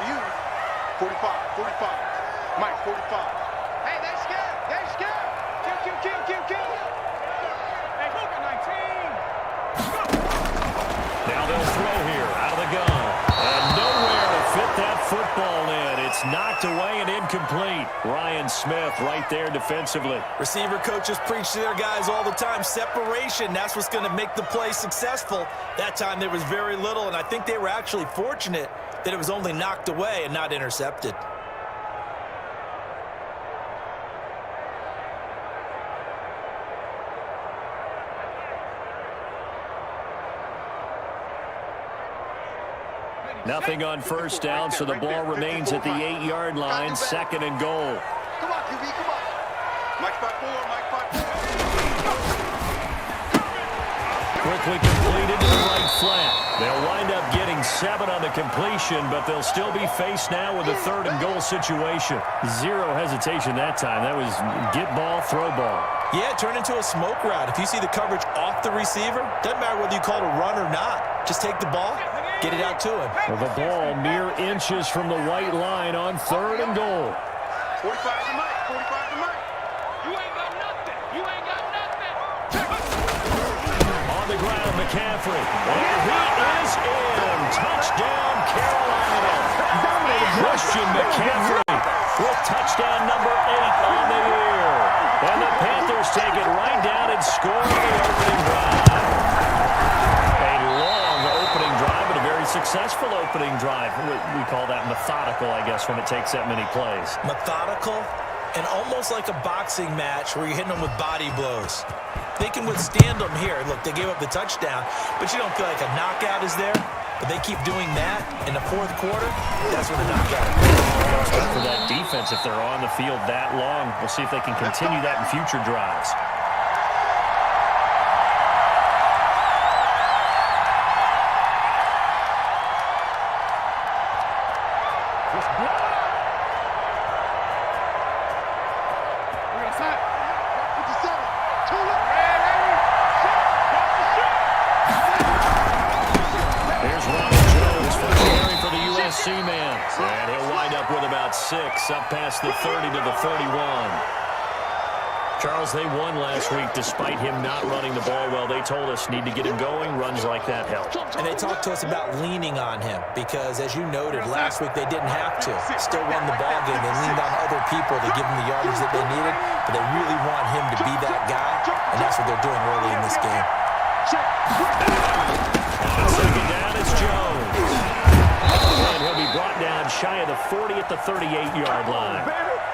you. 45, 45. Mike, 45. Hey, they scared. They scared. Kill. Hey, look at 19. Now they'll throw here out of the gun. And nowhere to fit that football in. It's knocked away and incomplete. Ryan Smith right there defensively. Receiver coaches preach to their guys all the time. Separation, that's what's going to make the play successful. That time there was very little, and I think they were actually fortunate that it was only knocked away and not intercepted. Nothing on first down, so the ball remains at the 8-yard line, 2nd and goal. Come on, QB, come on. Mike 5-4, Mike 5-4. Quickly completed to the right flat. They'll wind up getting 7 on the completion, but they'll still be faced now with a 3rd and goal situation. Zero hesitation that time. That was get ball, throw ball. Yeah, turn into a smoke route. If you see the coverage off the receiver, doesn't matter whether you call it a run or not. Just take the ball, get it out to him. Well, the ball mere inches from the white line on 3rd and goal. 45 to Mike, 45 to Mike. You ain't got nothing. You ain't got nothing. On the ground, McCaffrey. And he is in. Touchdown, Carolina. Christian McCaffrey with touchdown number 8 on the year. And the Panthers take it right down and score the opening drive. A long opening drive, but a very successful opening drive. We call that methodical, I guess, when it takes that many plays. Methodical and almost like a boxing match where you're hitting them with body blows. They can withstand them here. Look, they gave up the touchdown, but you don't feel like a knockout is there. But they keep doing that in the 4th quarter. That's when the knockout is. For that defense, if they're on the field that long, we'll see if they can continue that in future drives. And he'll wind up with about 6, up past the 30 to the 31. Charles, they won last week despite him not running the ball well. They told us need to get him going. Runs like that help. And they talked to us about leaning on him because, as you noted, last week they didn't have to. Still won the ball game. They leaned on other people to give them the yardage that they needed, but they really want him to be that guy, and that's what they're doing early in this game. On 2nd down, it's Jones. And he'll be brought down shy of the 40 at the 38-yard line.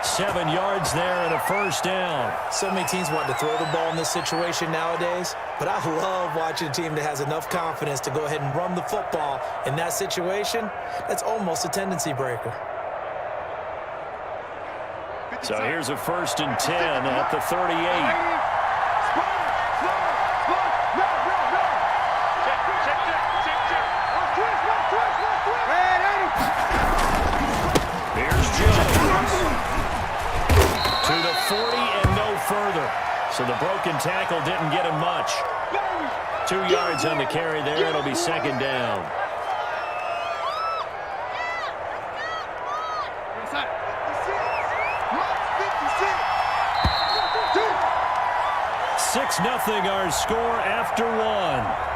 7 yards there and a 1st down. So many teams want to throw the ball in this situation nowadays, but I love watching a team that has enough confidence to go ahead and run the football in that situation. That's almost a tendency breaker. So here's a 1st and 10 at the 38. To the 40 and no further. So the broken tackle didn't get him much. 2 yards on the carry there. It'll be 2nd down. Six 0 our score after 1.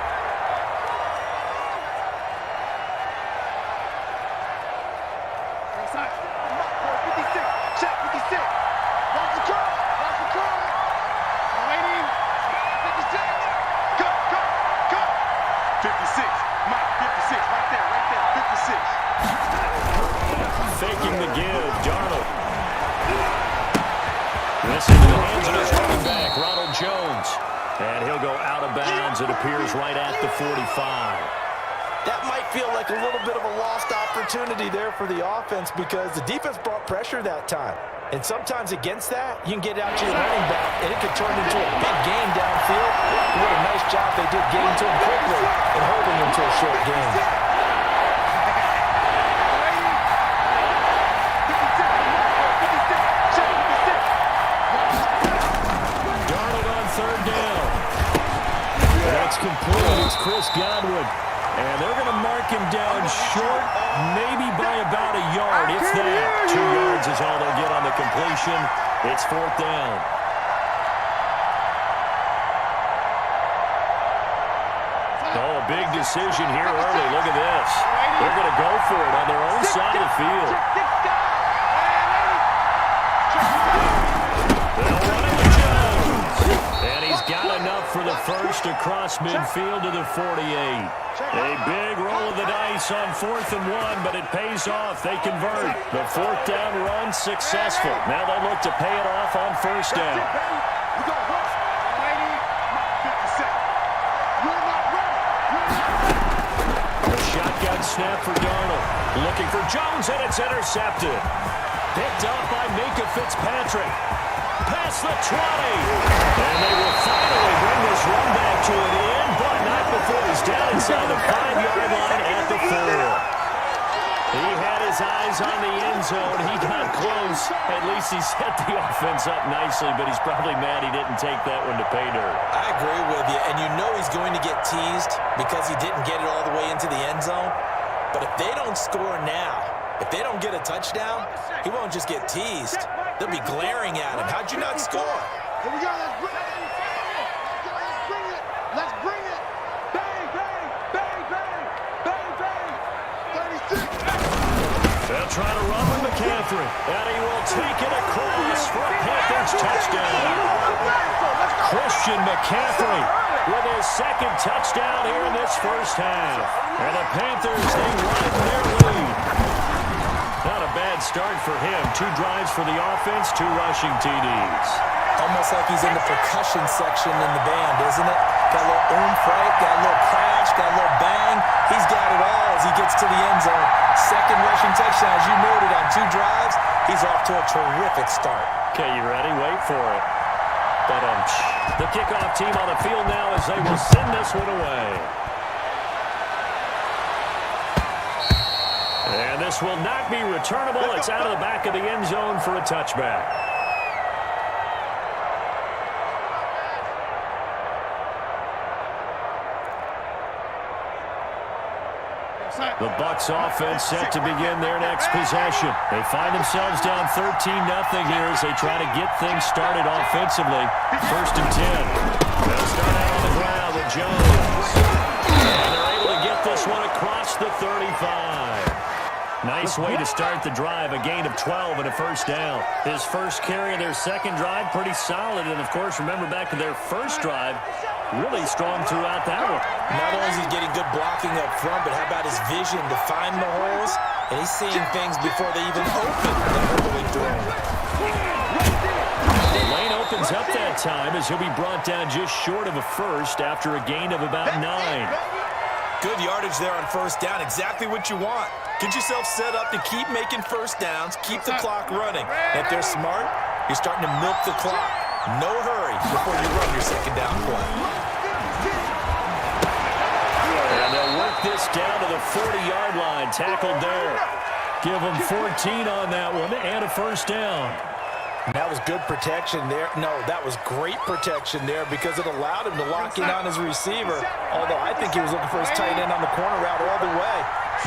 Faking the give, Darnold. This is the hands of his running back, Ronald Jones. And he'll go out of bounds, it appears, right at the 45. That might feel like a little bit of a lost opportunity there for the offense because the defense brought pressure that time. And sometimes against that, you can get out to your running back, and it could turn into a big game downfield. What a nice job they did getting to him quickly and holding him to a short game. Complete. It's Chris Godwin. And they're going to mark taken down short, maybe by about a yard, if that. 2 yards is all they'll get on the completion. It's 4th down. Oh, a big decision here early. Look at this. They're going to go for it on their own side of the field. They'll run it to Jones. And he's got enough for the first across midfield to the 48. A big roll of the dice on 4th and 1, but it pays off. They convert. The 4th down run successful. Now they look to pay it off on 1st down. Shotgun snap for Darnold. Looking for Jones, and it's intercepted. Picked up by Minka Fitzpatrick. Past the 20. And they will finally bring this run back to an end, but not before he's down inside the 5-yard line at the 4. He had his eyes on the end zone. He got close. At least he set the offense up nicely, but he's probably mad he didn't take that one to pay dirt. I agree with you, and you know he's going to get teased because he didn't get it all the way into the end zone. But if they don't score now, if they don't get a touchdown, he won't just get teased. They'll be glaring at him. How'd you not score? Here we go. Let's bring it. Let's bring it. Bang, bang, bang, bang, bang, bang. 36. They'll try to run with McCaffrey, and he will take it across for a Panthers touchdown. Christian McCaffrey with his 2nd touchdown here in this first half. And the Panthers, they widen their lead. Not a bad start for him. 2 drives for the offense, 2 rushing TDs. Almost like he's in the percussion section in the band, isn't it? Got a little oomph, right? Got a little crash, got a little bang. He's got it all as he gets to the end zone. 2nd rushing touchdown, as you noted, on 2 drives. He's off to a terrific start. Okay, you ready? Wait for it. But the kickoff team on the field now as they will send this one away. And this will not be returnable. It's out of the back of the end zone for a touchback. The Bucs offense set to begin their next possession. They find themselves down 13-0 here as they try to get things started offensively. 1st and 10. They'll start out on the ground with Jones. And they're able to get this one across the 35. Nice way to start the drive, a gain of 12 and a 1st down. His first carry of their 2nd drive, pretty solid. And, of course, remember back to their 1st drive, really strong throughout that one. Not only is he getting good blocking up front, but how about his vision to find the holes? And he's seeing things before they even open the throw. The lane opens up that time as he'll be brought down just short of a 1st after a gain of about 9. Good yardage there on 1st down. Exactly what you want. Get yourself set up to keep making 1st downs, keep the clock running. And if they're smart, you're starting to milk the clock. No hurry before you run your 2nd down play. And they'll work this down to the 40-yard line. Tackled there. Give them 14 on that one and a 1st down. That was good protection there. No, that was great protection there because it allowed him to lock in on his receiver. Although I think he was looking for his tight end on the corner route all the way.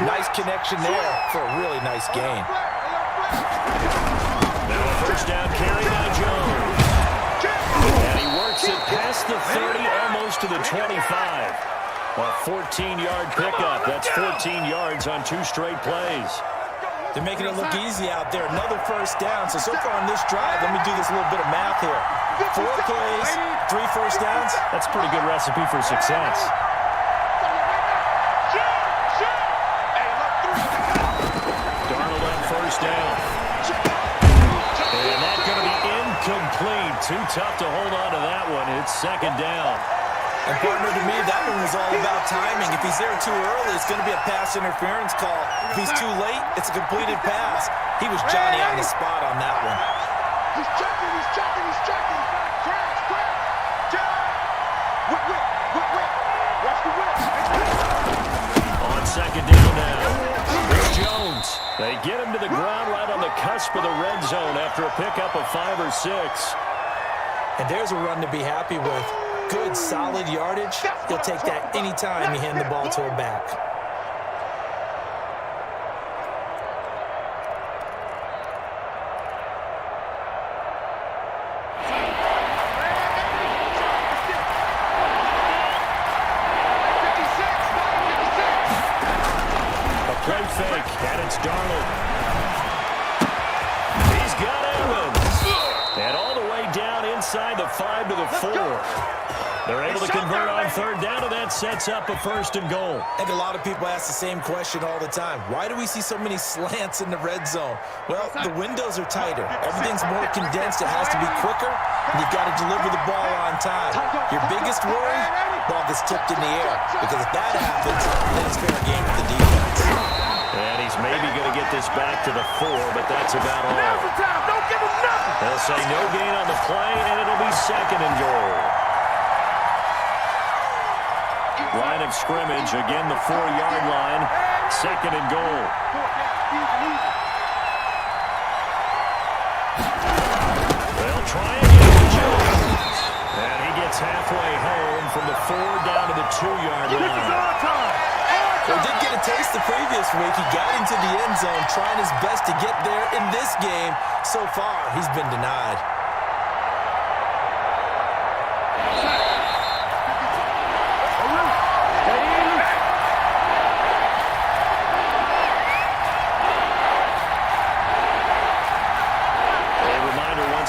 Nice connection there for a really nice gain. Now a 1st down carry by Jones. And he works it past the 30, almost to the 25. A 14-yard pickup. That's 14 yards on 2 straight plays. They're making it look easy out there. Another 1st down. So far on this drive, let me do this little bit of math here. 4 plays, 3 1st downs. That's a pretty good recipe for success. Darnold on 1st down. And that's going to be incomplete. Too tough to hold on to that one. It's 2nd down. And partner, to me, that one was all about timing. If he's there too early, it's going to be a pass interference call. If he's too late, it's a completed pass. He was Johnny on the spot on that one. He's checking, he's checking, he's checking. Crash. Whip. Watch the whip. On 2nd down now. It's Jones. They get him to the ground right on the cusp of the red zone after a pickup of 5 or 6. And there's a run to be happy with. Good, solid yardage. He'll take that anytime you hand the ball to a back. inside the 5 to the 4. They're able to convert on third down, and that sets up a 1st and goal. I think a lot of people ask the same question all the time. Why do we see so many slants in the red zone? Well, the windows are tighter. Everything's more condensed. It has to be quicker, and you've got to deliver the ball on time. Your biggest worry, ball gets tipped in the air, because if that happens, then it's fair game for the defense. And he's maybe going to get this back to the 4, but that's about all. Now's the time. Don't give him nothing. They'll say no gain on the play, and it'll be 2nd and goal. Line of scrimmage, again the 4-yard line, 2nd and goal. They'll try again with Jones. And he gets halfway home from the 4 down to the 2-yard line. He did get a taste the previous week. He got into the end zone, trying his best to get there in this game. So far, he's been denied.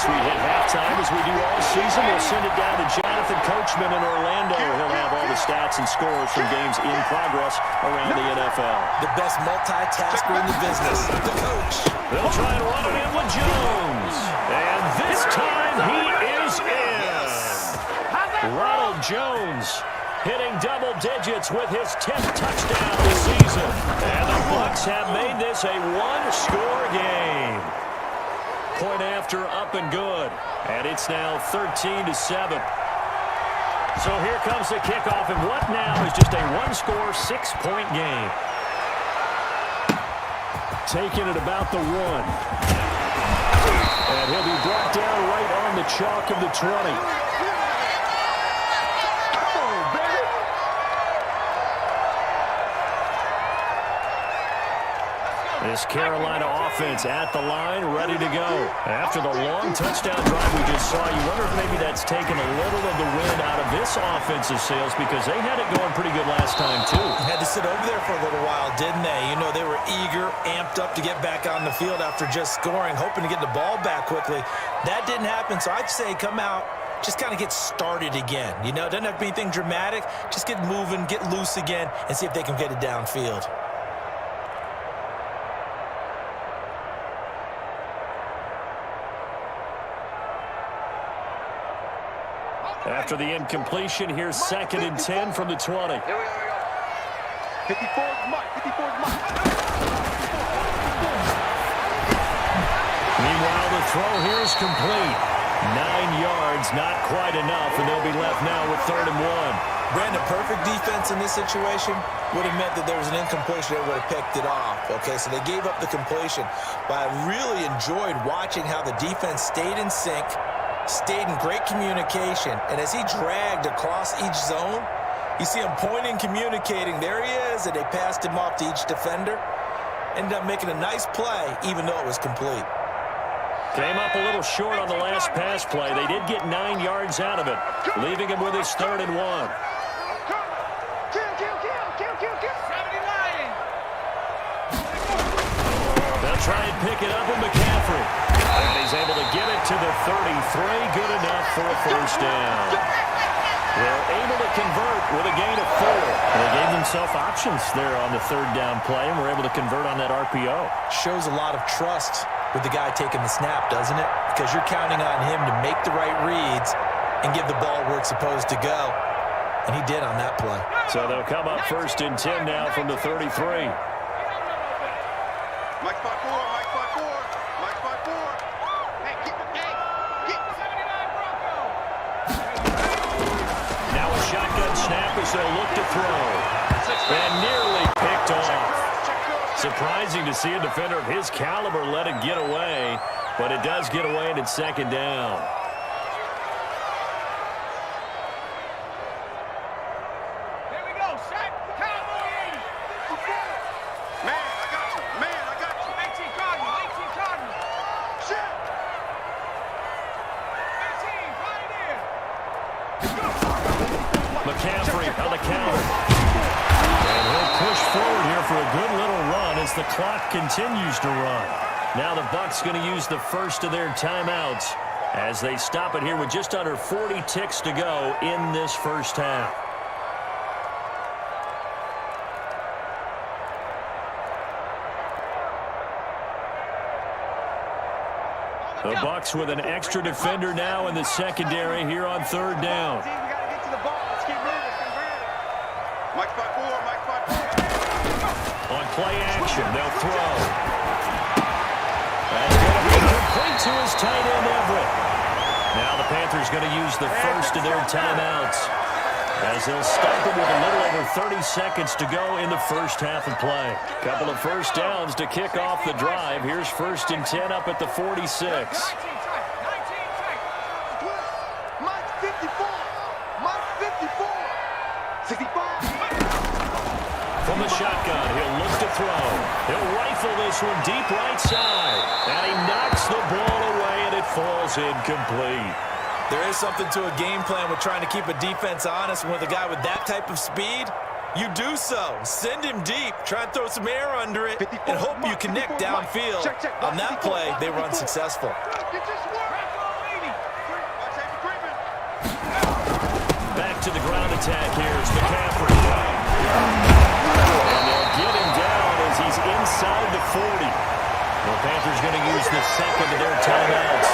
We hit halftime, as we do all season. We'll send it down to Jonathan Coachman in Orlando. He'll have all the stats and scores from games in progress around the NFL. The best multitasker in the business, the coach. They'll try and run it in with Jones. And this time he is in. Ronald Jones hitting double digits with his 10th touchdown this season. And the Bucs have made this a one-score game. Point after, up and good. And it's now 13-7. So here comes the kickoff, and what now is just a one-score, 6-point game. Taking it about the 1. And he'll be brought down right on the chalk of the 20. This Carolina offense at the line, ready to go. After the long touchdown drive we just saw, you wonder if maybe that's taken a little of the wind out of this offensive sails, because they had it going pretty good last time, too. Had to sit over there for a little while, didn't they? You know, they were eager, amped up to get back on the field after just scoring, hoping to get the ball back quickly. That didn't happen, so I'd say come out, just kind of get started again. You know, it doesn't have to be anything dramatic. Just get moving, get loose again, and see if they can get it downfield. After the incompletion, here's 2nd and 10 from the 20. 54 Mike. 54 Mike. Meanwhile, the throw here is complete. 9 yards, not quite enough, and they'll be left now with 3rd and 1. Brandon, perfect defense in this situation would have meant that there was an incompletion. They would have picked it off. Okay, so they gave up the completion. But I really enjoyed watching how the defense stayed in sync, stayed in great communication, and as he dragged across each zone, you see him pointing, communicating. There he is, and they passed him off to each defender. Ended up making a nice play, even though it was complete. Came up a little short on the last pass play. They did get 9 yards out of it, leaving him with his 3rd and 1. They'll try and pick it up with McCaffrey. And he's able to get it to the 33. Good enough for a 1st down. They're able to convert with a gain of 4. They gave themselves options there on the 3rd down play, and were able to convert on that RPO. Shows a lot of trust with the guy taking the snap, doesn't it? Because you're counting on him to make the right reads and give the ball where it's supposed to go. And he did on that play. So they'll come up 1st and 10 now from the 33. Mike 5-4, Mike 5-4, Mike 5-4. Hey, get 79 Bronco. Now a shotgun snap as they'll look to throw. And nearly picked off. Surprising to see a defender of his caliber let it get away, but it does get away and it's 2nd down. There we go. Sack. Cowboy 80. Man, I got you. Man, I got you. 18 Cardinal. 18 Cardinal. Shit. 18. Pioneer. McCaffrey on the counter. And he'll push forward here for a good little run as the clock continues to run. Now the Bucs going to use the first of their timeouts as they stop it here with just under 40 ticks to go in this first half. The Bucs with an extra defender now in the secondary here on third down. We got to get to the ball. Let's keep moving. Mike 5-4, Mike 5-4. On play action, they'll throw. That's going to be complete to his tight end, Everett. Now the Panthers going to use the first of their timeouts, as they'll stop it with a little over 30 seconds to go in the first half of play. Couple of first downs to kick off the drive. Here's 1st and 10 up at the 46. 19 tight. Mike 54. Mike 54. 65. From the shotgun, he'll look to throw. He'll rifle this one deep right side. And he knocks the ball away, and it falls incomplete. There is something to a game plan with trying to keep a defense honest. And with a guy with that type of speed, you do so. Send him deep. Try and throw some air under it and hope you connect downfield. On that play, they were unsuccessful. Back to the ground attack here is McCaffrey. And they'll get him down as he's inside the 40. The Panthers going to use the second of their timeouts,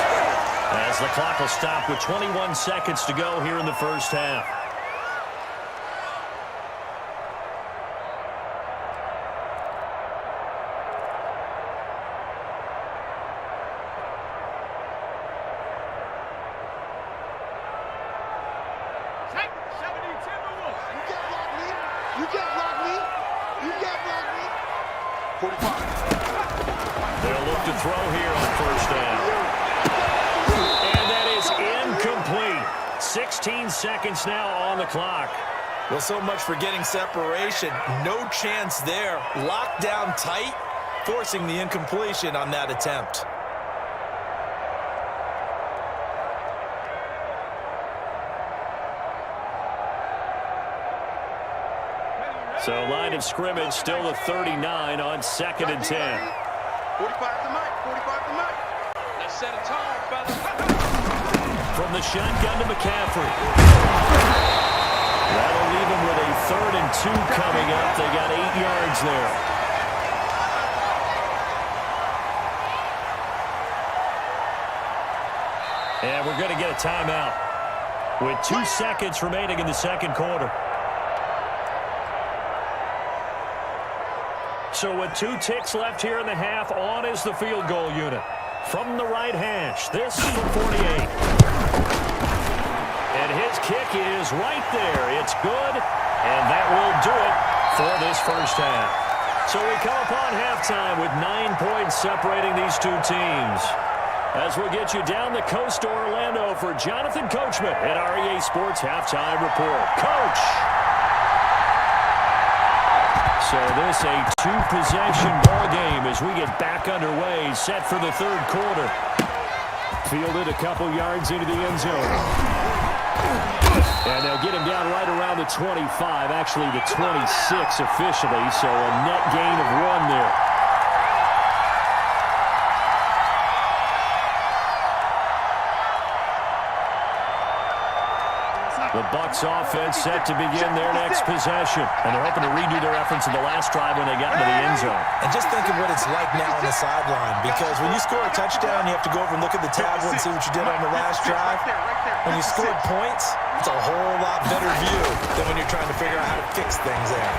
as the clock will stop with 21 seconds to go here in the first half. Take 70 Timberwolves. You can't block me. You can't block me. 45. They'll look to throw here on first down. And that is incomplete. 16 seconds now on the clock. Well, so much for getting separation. No chance there. Locked down tight, forcing the incompletion on that attempt. So line of scrimmage still the 39 on 2nd and 10. 45 to Mike. 45 to Mike. Let's set a tone, fellas. From the shotgun to McCaffrey. That'll leave him with a 3rd and 2 coming up. They got 8 yards there. And we're going to get a timeout with 2 seconds remaining in the second quarter. So with 2 ticks left here in the half, on is the field goal unit. From the right hash, this from 48. And his kick is right there. It's good, and that will do it for this first half. So we come upon halftime with 9 points separating these two teams, as we'll get you down the coast to Orlando for Jonathan Coachman at REA Sports Halftime Report. Coach! So this a 2-possession ball game as we get back underway, set for the third quarter. Fielded a couple yards into the end zone. And they'll get him down right around the 25, actually the 26 officially, so a net gain of 1 there. The Bucs offense set to begin their next possession. And they're hoping to redo their efforts in the last drive when they got into the end zone. And just think of what it's like now on the sideline, because when you score a touchdown, you have to go over and look at the tablet and see what you did on the last drive. When you scored points, it's a whole lot better view than when you're trying to figure out how to fix things there.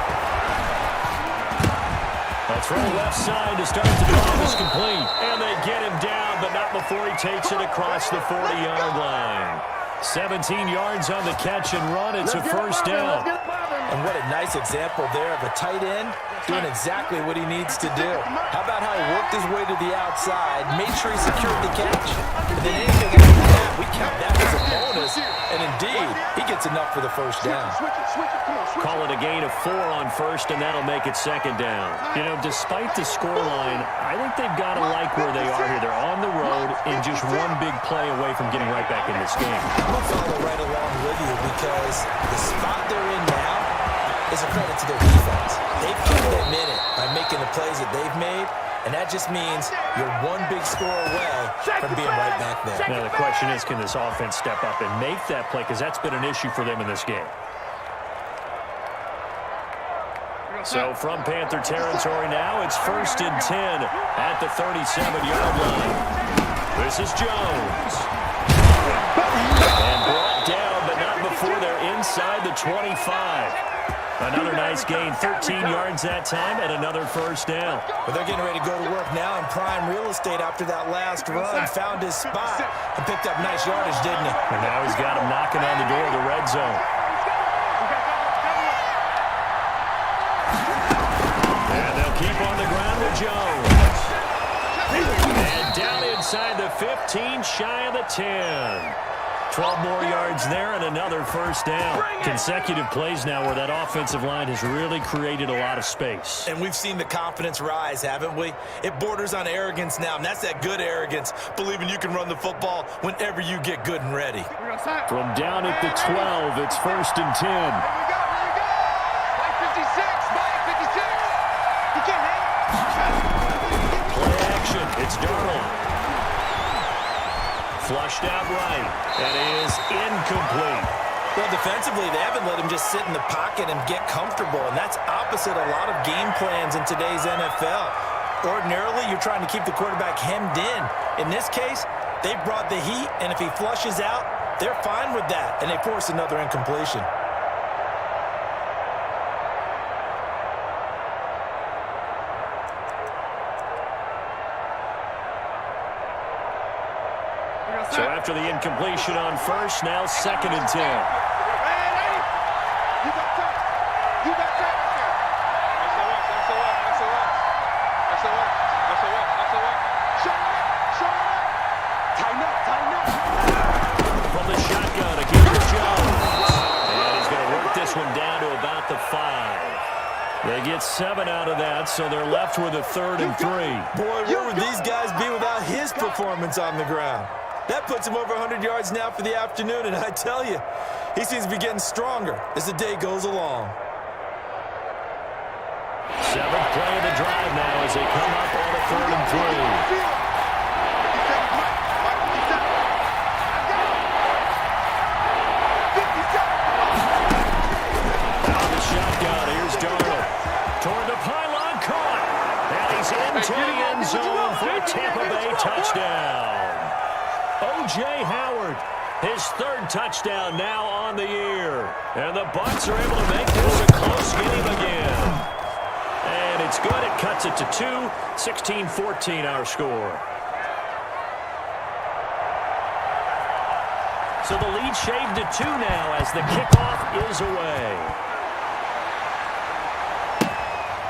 A throw left side to start the drive is complete. And they get him down, but not before he takes it across the 40-yard line. 17 yards on the catch and run. It's a first down. And what a nice example there of a tight end doing exactly what he needs to do. How about how he worked his way to the outside, made sure he secured the catch, and then anything after that, we count that as a bonus. And indeed, he gets enough for the first down. Call it a gain of 4 on first, and that'll make it second down. You know, despite the scoreline, I think they've got to like where they are here. They're on the road and just one big play away from getting right back in this game. I'm going to follow right along with you, because the spot they're in now is a credit to their defense. They've kept them in it by making the plays that they've made, and that just means you're one big score away from being right back there. Now the question is, can this offense step up and make that play? Because that's been an issue for them in this game. So from Panther territory now, it's 1st and 10 at the 37-yard line. This is Jones. And brought down, but not before they're inside the 25. Another nice gain, 13 yards that time, and another first down. But they're getting ready to go to work now in prime real estate after that last run. Found his spot and picked up nice yardage, didn't he? And now he's got him knocking on the door of the red zone. And they'll keep on the ground with Jones. And down inside the 15, shy of the 10. 12 more yards there and another first down. Consecutive plays now where that offensive line has really created a lot of space. And we've seen the confidence rise, haven't we? It borders on arrogance now, and that's that good arrogance, believing you can run the football whenever you get good and ready. From down at the 12, it's 1st and 10. Here we go. By 56. By 56. You can't hang. Play action. It's Darnold. Flushed out right. That is incomplete. Well, defensively, they haven't let him just sit in the pocket and get comfortable, and that's opposite a lot of game plans in today's NFL. Ordinarily, you're trying to keep the quarterback hemmed in. In this case, they brought the heat, and if he flushes out, they're fine with that, and they force another incompletion. So after the incompletion on first, now 2nd and 10. You got that. You got that. Show it. Tighten up. From the shotgun, again to Jones. And he's going to work this one down to about the 5. They get 7 out of that, so they're left with a 3rd and 3. Boy, where would these guys be without his performance on the ground? That puts him over 100 yards now for the afternoon, and I tell you, he seems to be getting stronger as the day goes along. 7th play of the drive now as they come up on a 3rd and 3. Out of the shotgun, here's Darnold. Toward the pylon, caught. And he's into the end zone for a Tampa Bay touchdown. O.J. Howard, his 3rd touchdown now on the year. And the Bucs are able to make this a close game again. And it's good. It cuts it to 2. 16-14 our score. So the lead shaved to 2 now as the kickoff is away.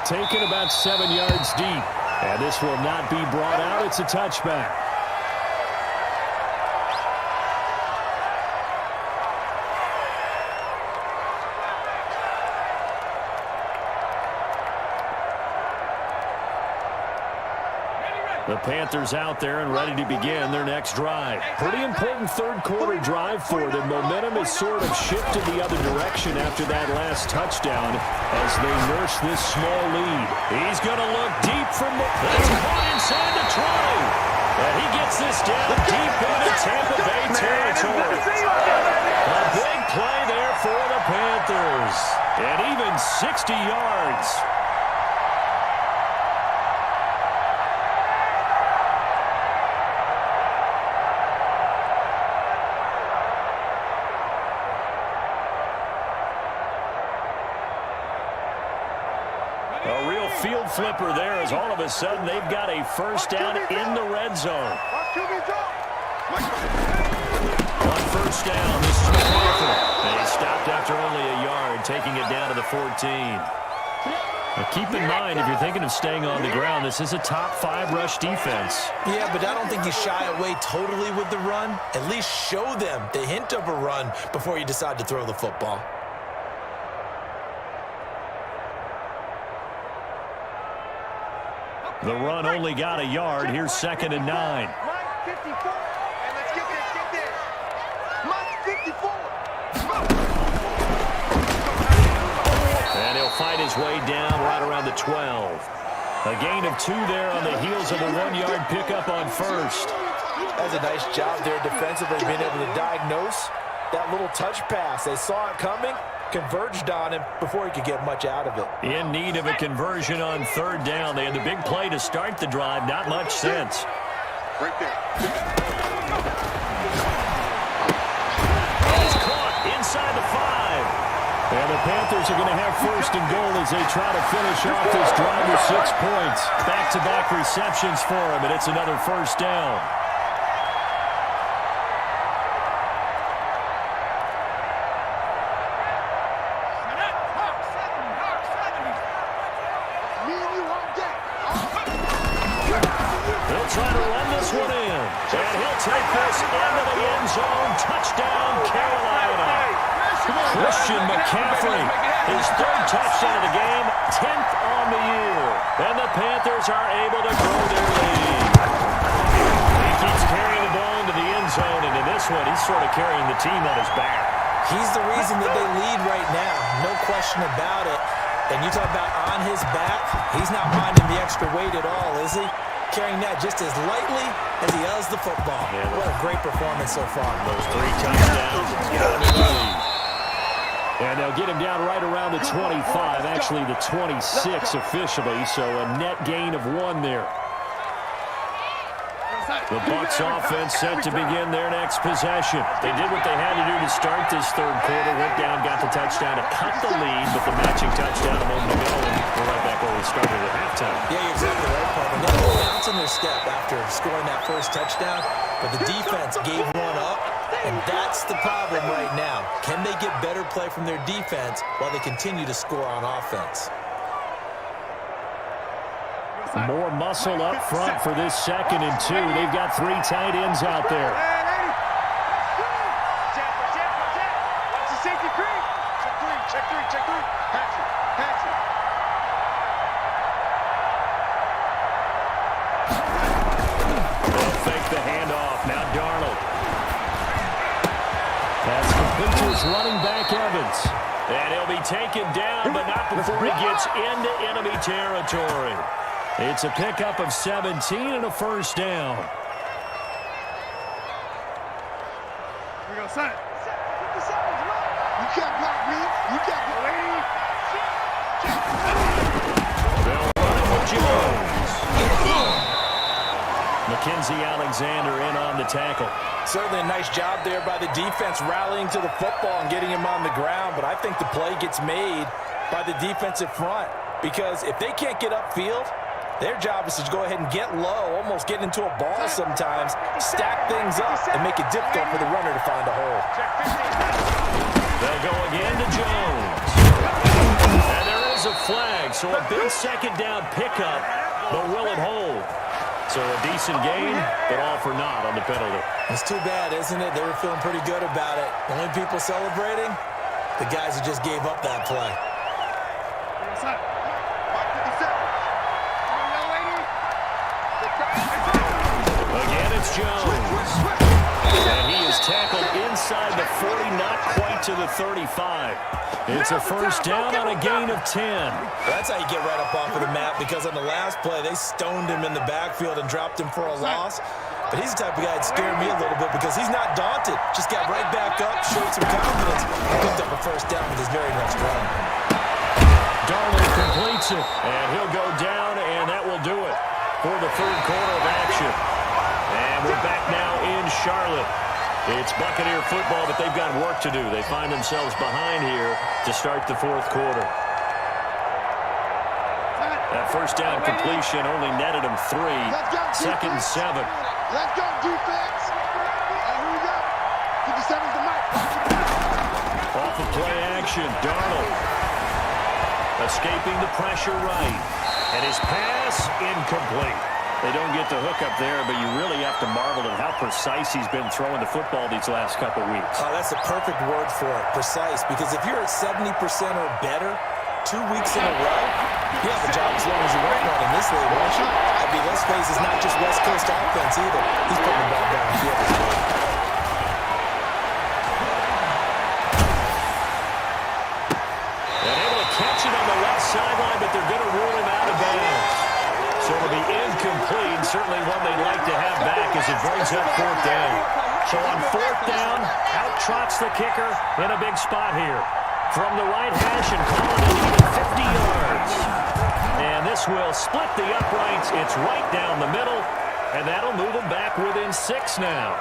Taken about 7 yards deep. And this will not be brought out. It's a touchback. The Panthers out there and ready to begin their next drive. Pretty important 3rd quarter drive for them. Momentum has sort of shifted the other direction after that last touchdown as they nurse this small lead. He's going to look deep from the... That's caught inside the 20. And he gets this down deep into Tampa Bay territory. A big play there for the Panthers. And even 60 yards. A real field flipper there as all of a sudden they've got a first down in the red zone. On first down, this is McCaffrey. And he stopped after only a yard, taking it down to the 14. Now keep in mind, if you're thinking of staying on the ground, this is a top 5 rush defense. Yeah, but I don't think you shy away totally with the run. At least show them the hint of a run before you decide to throw the football. The run only got a yard. Here's 2nd and 9. Mike 54. And let's get this. Mike 54. And he'll fight his way down right around the 12. A gain of 2 there on the heels of a 1-yard pickup on first. That's a nice job there defensively, being able to diagnose that little touch pass. They saw it coming, converged on him before he could get much out of it. In need of a conversion on 3rd down. They had the big play to start the drive. Not much sense. Right there. He's caught inside the 5. And the Panthers are going to have 1st and goal as they try to finish off this drive with 6 points. Back-to-back receptions for him, and it's another 1st down. They'll try to run this one in. And he'll take this into the end zone. Touchdown, Carolina. Christian McCaffrey, his 3rd touchdown of the game, 10th on the year. And the Panthers are able to grow their lead. He keeps carrying the ball into the end zone, and in this one, he's sort of carrying the team on his back. He's the reason that they lead right now, no question about it. And you talk about on his back, he's not minding the extra weight at all, is he? Carrying that just as lightly as he does the football. Yeah, what a great performance so far. Those 3 touchdowns, he's got him in the lead. And they'll get him down right around the 25, actually the 26 officially, so a net gain of 1 there. The Bucs offense set to begin their next possession. They did what they had to do to start this 3rd quarter, went down, got the touchdown to cut the lead, but the matching touchdown a moment ago, and we're right back where we started at halftime. Yeah, you're exactly right, Paul. They never bounce in their step after scoring that 1st touchdown, but the defense gave one up. And that's the problem right now. Can they get better play from their defense while they continue to score on offense? More muscle up front for this 2nd and 2. They've got 3 tight ends out there. Watch the safety creep. Check 3. Pass it. They'll fake the handoff. Now Darnold. That's complete to his running back, Evans. And he'll be taken down, but not before he gets into enemy territory. It's a pickup of 17 and a 1st down. Here we go, son. You can't block me. You can't block me. They'll run it with Jones. Mackenzie Alexander in on the tackle. Certainly a nice job there by the defense rallying to the football and getting him on the ground, but I think the play gets made by the defensive front because if they can't get upfield, their job is to go ahead and get low, almost get into a ball sometimes, stack things up, and make it difficult for the runner to find a hole. They'll go again to Jones. And there is a flag, so a big 2nd down pickup, but will it hold? So a decent gain, but all for naught on the penalty. It's too bad, isn't it? They were feeling pretty good about it. The only people celebrating, the guys who just gave up that play. Again, it's Jones. And he is tackled inside the 40, not quite to the 35. It's a 1st down on a gain of 10. That's how you get right up off of the map, because on the last play, they stoned him in the backfield and dropped him for a loss. But he's the type of guy that scared me a little bit because he's not daunted. Just got right back up, showed some confidence, and picked up a 1st down with his very next run. Darnold completes it, and he'll go down, and that will do it for the 3rd quarter of action. And we're back now in Charlotte. It's Buccaneer football, but they've got work to do. They find themselves behind here to start the 4th quarter. That 1st down completion only netted them 3. 2nd and 7. Let's go, defense. Here we go. 57's the mic. Off of play action, Darnold escaping the pressure right. And his pass incomplete. They don't get the hook up there, but you really have to marvel at how precise he's been throwing the football these last couple weeks. Oh, that's a perfect word for it, precise, because if you're at 70% or better 2 weeks in a row, you have a job as long as you want one in this league, won't you? I mean, let's face it, it's not just West Coast offense either. He's putting the ball downfield as well. And able to catch it on the left sideline, but they're going to rule him out of bounds. as it brings up fourth down. So on fourth down, out trots the kicker in a big spot here. From the right hash and calling it even 50 yards. And this will split the uprights. It's right down the middle, and that'll move them back within 6 now.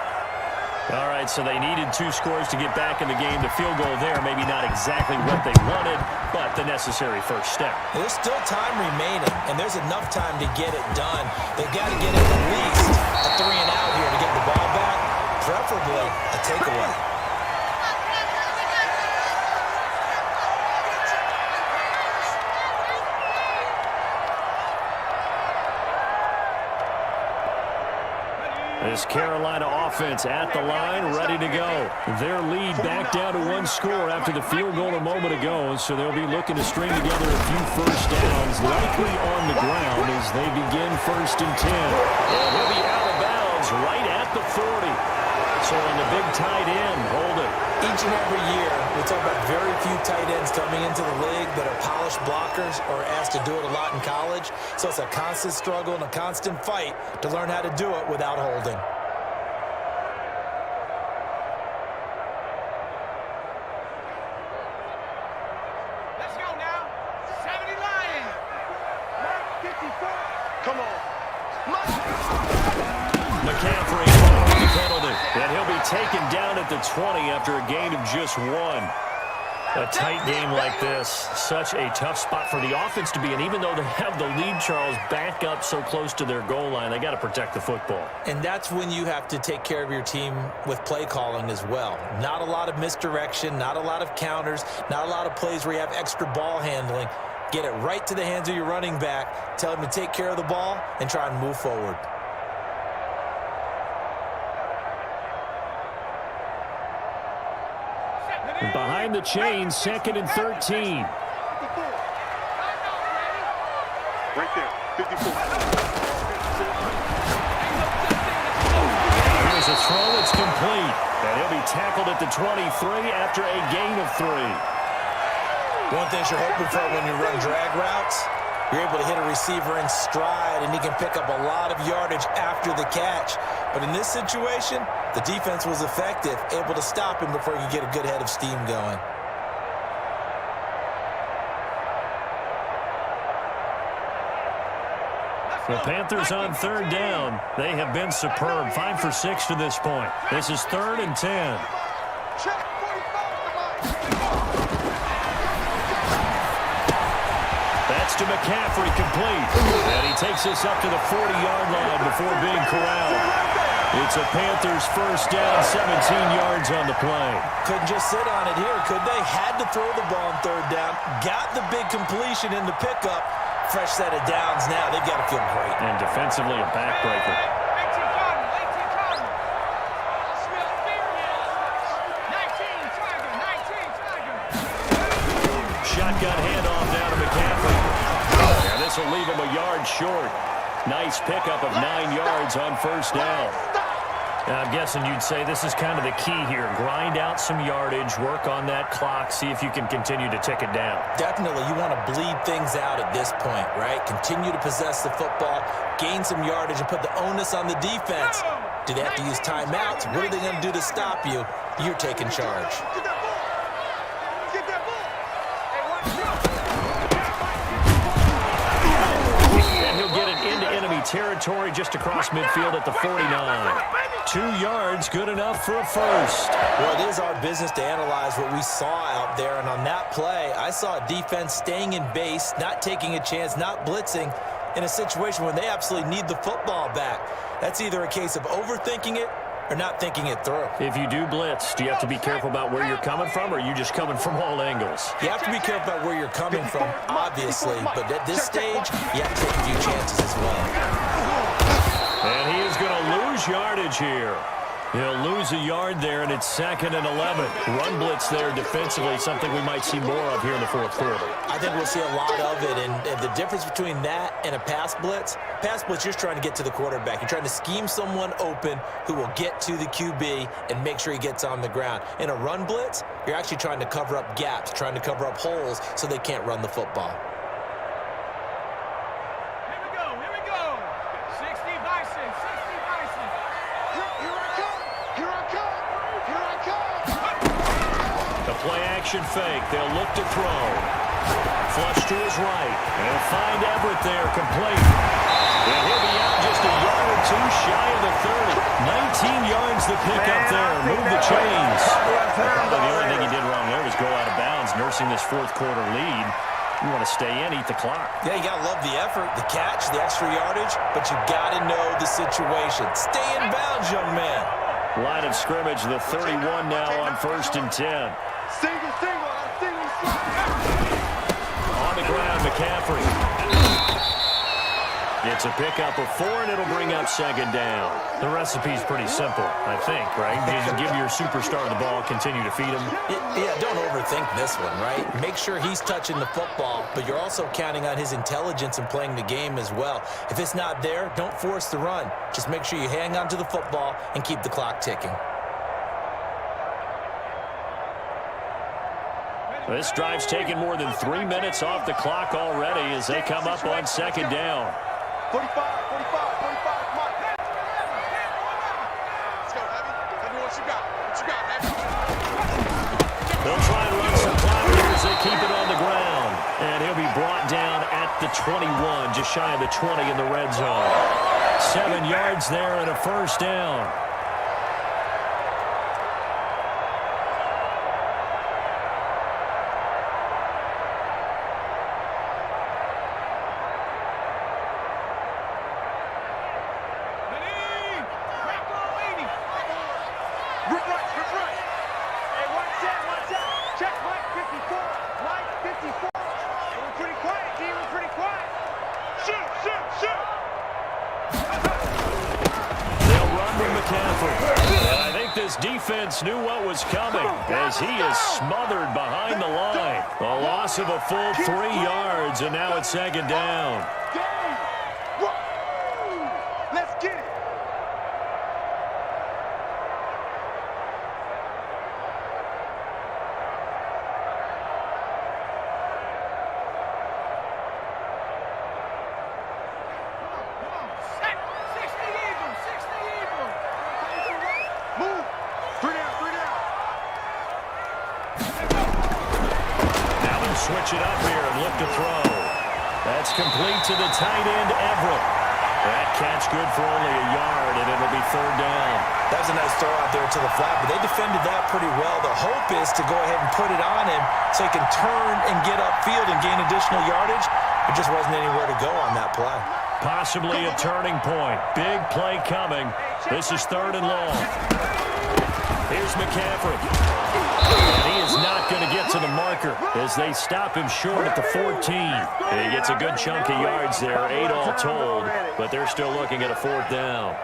All right, so they needed 2 scores to get back in the game. The field goal there, maybe not exactly what they wanted, but the necessary first step. There's still time remaining, and there's enough time to get it done. They've got to get at least a 3 and out here to get the ball back, preferably a takeaway. This Carolina offense at the line, ready to go. Their lead back down to 1 score after the field goal a moment ago, so they'll be looking to string together a few first downs, likely on the ground as they begin 1st and 10. And he'll be out of bounds right at the 40. So on the big tight end, hold it. Each and every year, we talk about very few tight ends coming into the league that are polished blockers or asked to do it a lot in college. So it's a constant struggle and a constant fight to learn how to do it without holding. Let's go now. 70 Lions. 54. Come on. McCaffrey with the penalty. And he'll be taken down at the 20 after a gain of just 1. A tight game like this, such a tough spot for the offense to be in. Even though they have the lead, Charles, back up so close to their goal line, they got to protect the football. And that's when you have to take care of your team with play calling as well. Not a lot of misdirection, not a lot of counters, not a lot of plays where you have extra ball handling. Get it right to the hands of your running back, tell him to take care of the ball, and try and move forward. Behind the chain, 2nd and 13. 54. Right there. 54. Here's a throw. It's complete. And he'll be tackled at the 23 after a gain of 3. One thing you're hoping for when you run drag routes, you're able to hit a receiver in stride, and he can pick up a lot of yardage after the catch. But in this situation, the defense was effective, able to stop him before he could get a good head of steam going. The Panthers on 3rd down. They have been superb. 5 for 6 to this point. This is 3rd and 10. Check. 45. That's to McCaffrey, complete. And he takes this up to the 40-yard line before being corralled. It's a Panthers first down, 17 yards on the play. Couldn't just sit on it here, could they? Had to throw the ball on 3rd down. Got the big completion in the pickup. Fresh set of downs now. They've got to feel great. And defensively, a backbreaker. 18 Cardinals. 18 Cardinals. Smith, 19 Tiger. 19 Tiger. Shotgun handoff down to McCaffrey. And this will leave him a yard short. Nice pickup of 9 yards on first down. Now, I'm guessing you'd say this is kind of the key here. Grind out some yardage, work on that clock, see if you can continue to tick it down. Definitely, you want to bleed things out at this point, right? Continue to possess the football, gain some yardage, and put the onus on the defense. Do they have to use timeouts? What are they going to do to stop you? You're taking charge. Get that ball. Get that ball. And he'll get it into enemy territory just across midfield at the 49. 2 yards, good enough for a first. Well, it is our business to analyze what we saw out there, and on that play, I saw a defense staying in base, not taking a chance, not blitzing, in a situation when they absolutely need the football back. That's either a case of overthinking it or not thinking it through. If you do blitz, do you have to be careful about where you're coming from, or are you just coming from all angles? You have to be careful about where you're coming from, obviously, but at this stage, you have to take a few chances as well. And he is going to lose yardage here. He'll lose a yard there, and it's 2nd and 11. Run blitz there defensively, something we might see more of here in the fourth quarter. I think we'll see a lot of it, and the difference between that and a pass blitz, you're trying to get to the quarterback. You're trying to scheme someone open who will get to the QB and make sure he gets on the ground. In a run blitz, you're actually trying to cover up gaps, trying to cover up holes so they can't run the football. Here we go. 60 Bison. 60 Bison. play action fake. They'll look to throw. Flush to his right. And find Everett there, complete. And he'll be out just a yard or two shy of the 30. 19 yards to pick up there. Move the chains. Probably the only thing he did wrong there was go out of bounds, nursing this fourth quarter lead. You want to stay in, eat the clock. Yeah, you got to love the effort, the catch, the extra yardage, but you got to know the situation. Stay in bounds, young man. Line of scrimmage, the 31 now on 1st and 10. Single, slide. On the ground, McCaffrey. It's a pickup of 4, and it'll bring up 2nd down. The recipe's pretty simple, I think, right? You just give your superstar the ball, continue to feed him. Yeah, don't overthink this one, right? Make sure he's touching the football, but you're also counting on his intelligence in playing the game as well. If it's not there, don't force the run. Just make sure you hang on to the football and keep the clock ticking. This drive's taken more than 3 minutes off the clock already as they come up on 2nd down. 45, come on. Let's go, Heavy. Tell me what you got, Heavy. They'll try and run some clock here as they keep it on the ground. And he'll be brought down at the 21, just shy of the 20 in the red zone. 7 yards there and a 1st down. Defense knew what was coming as he is smothered behind the line. A loss of a full 3 yards, and now it's 2nd down. Let's get it. Switch it up here and look to throw. That's complete to the tight end, Everett. That catch good for only a yard, and it'll be 3rd down. That was a nice throw out there to the flat, but they defended that pretty well. The hope is to go ahead and put it on him so he can turn and get upfield and gain additional yardage. There just wasn't anywhere to go on that play. Possibly a turning point. Big play coming. This is 3rd and long. Here's McCaffrey. And he is not going to get to the marker as they stop him short at the 14. And he gets a good chunk of yards there, 8 all told, but they're still looking at a 4th down.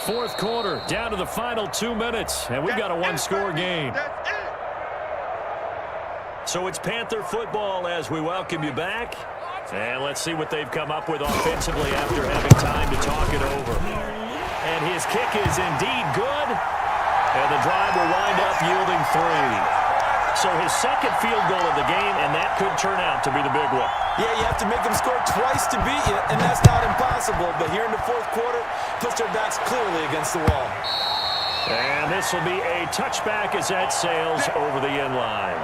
Fourth quarter, down to the final 2 minutes, and we've got a 1-score game. So it's Panther football as we welcome you back. And let's see what they've come up with offensively after having time to talk it over. And his kick is indeed good. And the drive will wind up yielding 3. So his 2nd field goal of the game, and that could turn out to be the big one. Yeah, you have to make them score twice to beat you, and that's not impossible. But here in the 4th quarter, puts their backs clearly against the wall. And this will be a touchback as that sails over the end line.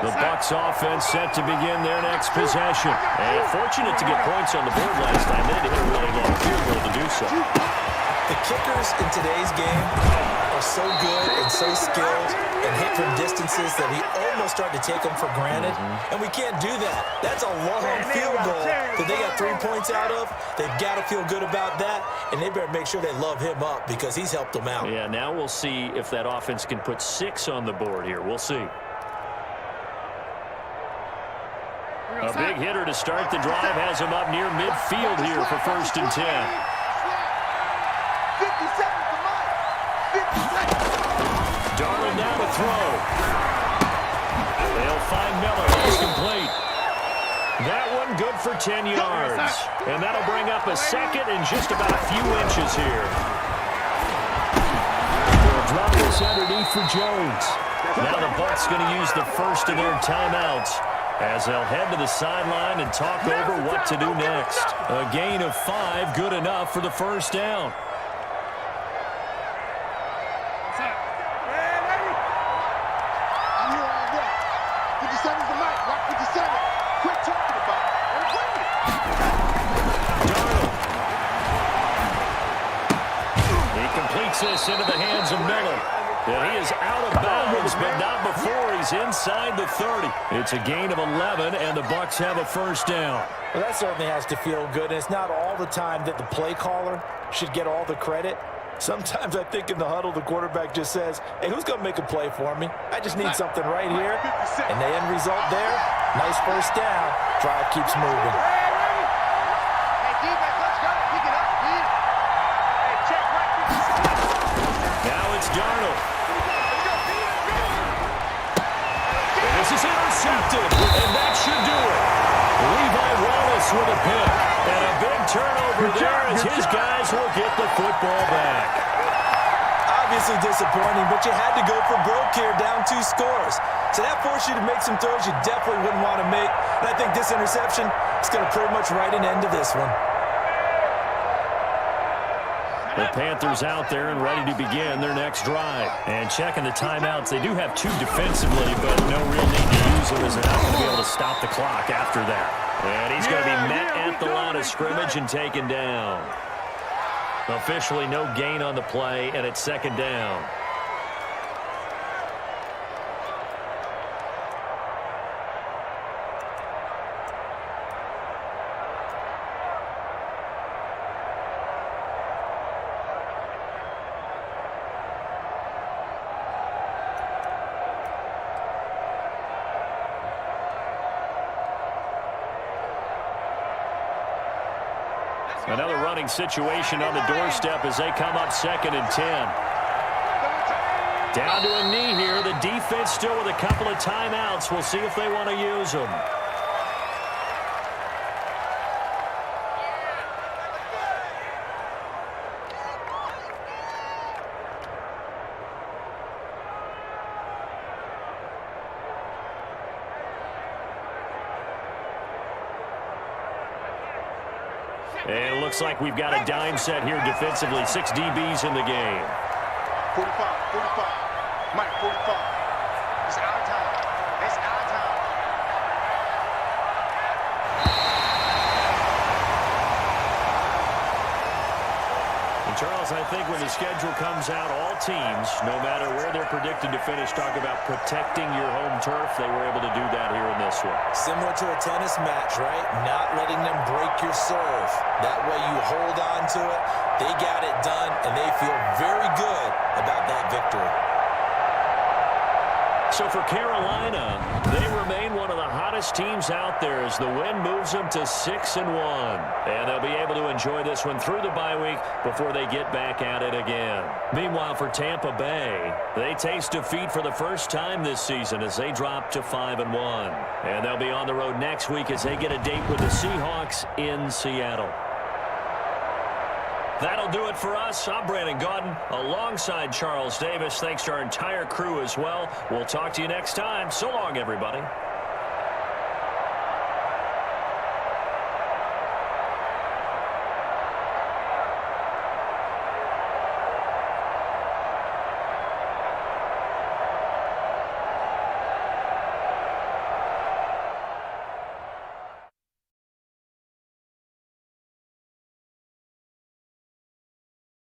The Bucs offense set to begin their next possession. And fortunate to get points on the board last time. They had to hit a really long field goal to do so. The kickers in today's game are so good and so skilled and hit from distances that we almost start to take them for granted. And we can't do that. That's a long field goal that they got 3 points out of. They've got to feel good about that, and they better make sure they love him up because he's helped them out. Yeah, now we'll see if that offense can put 6 on the board here. We'll see. A big hitter to start the drive has him up near midfield here for 1st and 10. 50 seconds to mine. 50 seconds. Darnold now to throw. They'll find Miller. It's complete. That one good for 10 yards. And that'll bring up a 2nd and just about a few inches here. They'll drop this underneath for Jones. Now the Bucs going to use the first of their timeouts as they'll head to the sideline and talk over what to do next. A gain of 5, good enough for the first down. I'm here all day. 57's the mic. Rock 57. Quit talking about it. And bring it. Darnold. He completes this into the hands of Miller. And he is out of bounds, but not before he's inside the 30. It's a gain of 11, and the Bucs have a first down. Well, that certainly has to feel good, and it's not all the time that the play caller should get all the credit. Sometimes I think in the huddle, the quarterback just says, hey, who's going to make a play for me? I just need something right here. And the end result there, nice first down. Drive keeps moving. Now it's Darnold. This is intercepted, and that should do it. Levi Wallace with a pick, and a big turnover there as his guys will get the football back. Obviously disappointing, but you had to go for broke here, down 2 scores. So that forced you to make some throws you definitely wouldn't want to make. And I think this interception is going to pretty much write an end to this one. The Panthers out there and ready to begin their next drive. And checking the timeouts, they do have 2 defensively, but no real need to use them as they're not going to be able to stop the clock after that. And he's going to be met at the line of scrimmage and taken down. Officially no gain on the play, and it's second down. Another running situation on the doorstep as they come up 2nd and 10. Down to a knee here. The defense still with a couple of timeouts. We'll see if they want to use them. And it looks like we've got a dime set here defensively. 6 DBs in the game. 45. Mike, 45. It's out of time. It's out of time. And Charles, I think when the schedule comes out, all teams, no matter where they're predicted to finish, talk about protecting your home turf. They were able to do that here in this one. Similar to a tennis match, right? Not letting them break your serve. That way you hold on to it. They got it done, and they feel very good about that victory. So for Carolina, they remain one of the hottest teams out there as the win moves them to 6-1. And they'll be able to enjoy this one through the bye week before they get back at it again. Meanwhile, for Tampa Bay, they taste defeat for the first time this season as they drop to 5-1. And they'll be on the road next week as they get a date with the Seahawks in Seattle. That'll do it for us. I'm Brandon Gaudin alongside Charles Davis. Thanks to our entire crew as well. We'll talk to you next time. So long, everybody.